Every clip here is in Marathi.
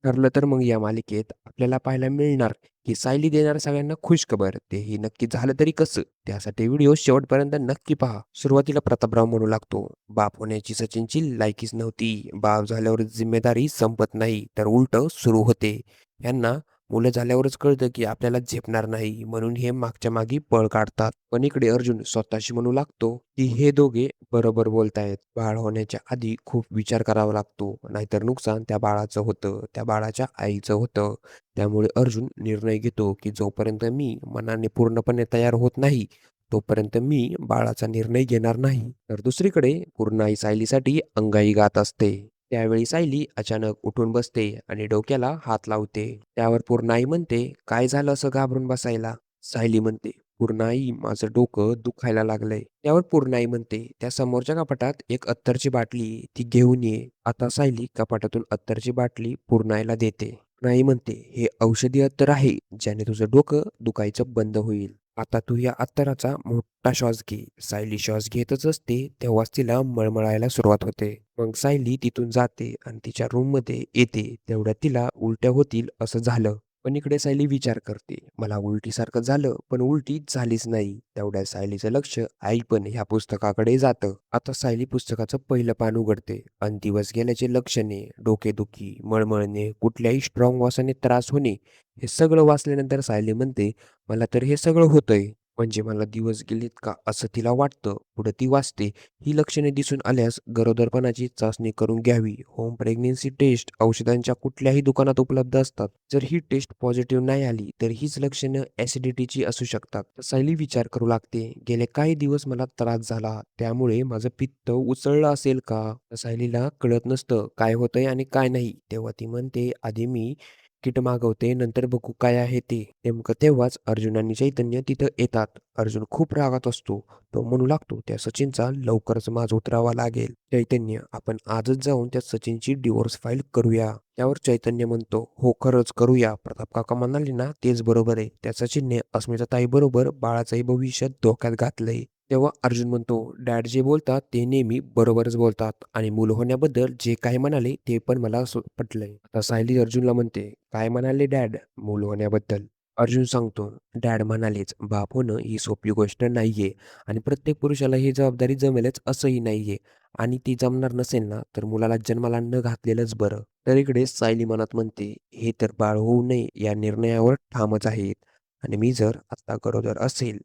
ठरलं तर मग या मालिकेत आपल्याला पाहायला मिळणार, की सायली देणार सगळ्यांना खुशखबर. तेही नक्की झालं तरी कसं? त्यासाठी व्हिडिओ शेवटपर्यंत नक्की पहा. सुरुवातीला प्रतापराव म्हणू लागतो, "बाप होण्याची सचिनची लायकीच नव्हती. बाप झाल्यावर जिम्मेदारी संपत नाही, तर उलटं सुरू होते. यांना मुलं झाल्यावरच कळतं, की आपल्याला झेपणार नाही, म्हणून हे मागच्या मागे पळ काढतात." पण इकडे अर्जुन स्वतःशी म्हणू लागतो, की हे दोघे बरोबर बोलतायत. बाळ होण्याच्या आधी खूप विचार करावा लागतो, नाहीतर नुकसान त्या बाळाचं होतं, त्या बाळाच्या आईचं होतं. त्यामुळे अर्जुन निर्णय घेतो, की जोपर्यंत मी मनाने पूर्णपणे तयार होत नाही, तोपर्यंत मी बाळाचा निर्णय घेणार नाही. तर दुसरीकडे पूर्णाई सायलीसाठी अंगाई गात असते. त्यावेळी सायली अचानक उठून बसते आणि डोक्याला हात लावते. त्यावर पूर्णाई म्हणते, "काय झालं असं घाबरून बसायला?" सायली म्हणते, "पूर्णाई, माझं डोकं दुखायला लागलंय." त्यावर पूर्णाई म्हणते, "त्या समोरच्या कपाटात एक अत्तरची बाटली आहे, ती घेऊन ये." आता सायली कपाटातून अत्तरची बाटली पूर्णाईला देते. पूर्णाई म्हणते, "हे औषधी अत्तर आहे, ज्याने तुझं डोकं दुखायचं बंद होईल. आता तू या अत्तराचा मोठा श्वास घे." सायली श्वास घेतच असते, तेव्हाच तिला मळमळायला सुरुवात होते. मग सायली तिथून जाते आणि तिच्या रूममध्ये येते. तेवढ्यात तिला उलट्या होतील असं झालं. पण इकडे सायली विचार करते, मला उलटीसारखं झालं, पण उलटी झालीच नाही. तेवढ्या सायलीचं लक्ष आई पण ह्या पुस्तकाकडे जातं. आता सायली पुस्तकाचं पहिलं पान उघडते आणि दिवस गेल्याचे लक्षणे, डोकेदुखी, मळमळणे, कुठल्याही स्ट्रॉंग वासाने त्रास होणे, हे सगळं वाचल्यानंतर सायली म्हणते, मला तर हे सगळं होतंय. म्हणजे मला दिवस गेलेत का असं तिला वाटतं. पुढे ती वाचते, ही लक्षणे दिसून आल्यास गरोदरपणाची चाचणी करून घ्यावी. होम प्रेग्नन्सी टेस्ट औषधांच्या कुठल्याही दुकानात उपलब्ध असतात. जर ही टेस्ट पॉझिटिव्ह नाही आली, तर हीच लक्षणं ॲसिडिटीची असू शकतात. तर सायली विचार करू लागते, गेले काही दिवस मला त्रास झाला, त्यामुळे माझं पित्त उचललं असेल का? तर सायलीला कळत नसतं काय होतंय आणि काय नाही. तेव्हा ती म्हणते, आधी मी किट मागवते, नंतर बघू काय आहे ते. नेमकं तेव्हाच अर्जुन आणि चैतन्य तिथं येतात. अर्जुन खूप रागात असतो. तो म्हणू लागतो, त्या सचिनचा लवकरच माज उतरावा लागेल. चैतन्य, आपण आजच जाऊन त्या सचिनची डिव्होर्स फाईल करूया. त्यावर चैतन्य म्हणतो, हो खरंच करूया. प्रताप काका म्हणाले ना तेच बरोबर आहे. त्या सचिनने अस्मिताताई बरोबर बाळाचंही भविष्य धोक्यात घातलंय. तेव्हा अर्जुन म्हणतो, डॅड जे बोलतात ते नेहमी बरोबरच बोलतात आणि मूल होण्याबद्दल जे काही म्हणाले ते पण मला पटलंय. आता सायली अर्जुनला म्हणते, काय म्हणाले डॅड मूल होण्याबद्दल? अर्जुन सांगतो, डॅड म्हणालेच, बाप होणं ही सोपी गोष्ट नाहीये आणि प्रत्येक पुरुषाला ही जबाबदारी जमेलच असंही नाहीये आणि ती जमणार नसेल ना, तर मुलाला जन्माला न घातलेलंच बरं. तर इकडे सायली मनात म्हणते, हे तर बाळ होऊ नये या निर्णयावर ठामच आहेत आणि मी जर आता गरोदर असेल.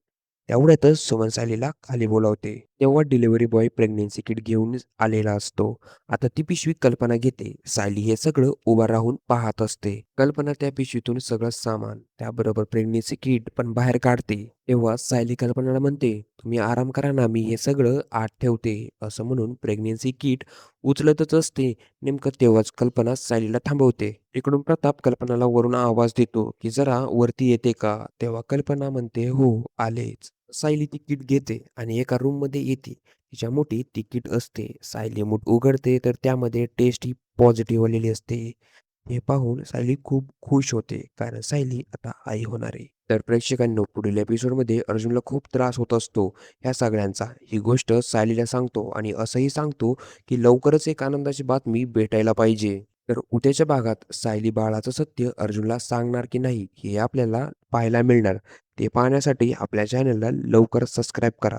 तेवढ्यातच सुमन सायलीला खाली बोलावते. तेव्हा डिलिव्हरी बॉय प्रेग्नन्सी किट घेऊन आलेला असतो. आता ती पिशवी कल्पना घेते. सायली हे सगळं उभा राहून पाहत असते. कल्पना त्या पिशवीतून सगळं सामान, त्याबरोबर प्रेग्नन्सी किट पण बाहेर काढते. तेव्हा सायली कल्पनाला म्हणते, तुम्ही आराम करा ना, मी हे सगळं आत ठेवते. असं म्हणून प्रेग्नन्सी किट उचलतच असते. नेमकं तेव्हाच कल्पना सायलीला थांबवते. इकडून प्रताप कल्पनाला वरून आवाज देतो, की जरा वरती येते का? तेव्हा कल्पना म्हणते, हो आलेच. सायली तिकीट घेते आणि एका रूममध्ये येते. तिच्या मुठीत तिकीट असते. सायली मूठ उघडते तर त्यामध्ये टेस्ट ही पॉझिटिव्ह आलेली असते. हे पाहून सायली खूप खुश होते, कारण सायली आता आई होणार आहे. तर प्रेक्षकांनो, पुढील एपिसोडमध्ये अर्जुनला खूप त्रास होत असतो ह्या सगळ्यांचा. ही गोष्ट सायलीला सांगतो आणि असंही सांगतो, की लवकरच एक आनंदाची बातमी भेटायला पाहिजे. तर उद्याच्या भागात सायली बाळाचं सत्य अर्जुनला सांगणार की नाही, हे आपल्याला पाहायला मिळणार. ते पाहण्यासाठी आपल्या चॅनलला लवकर सबस्क्राईब करा.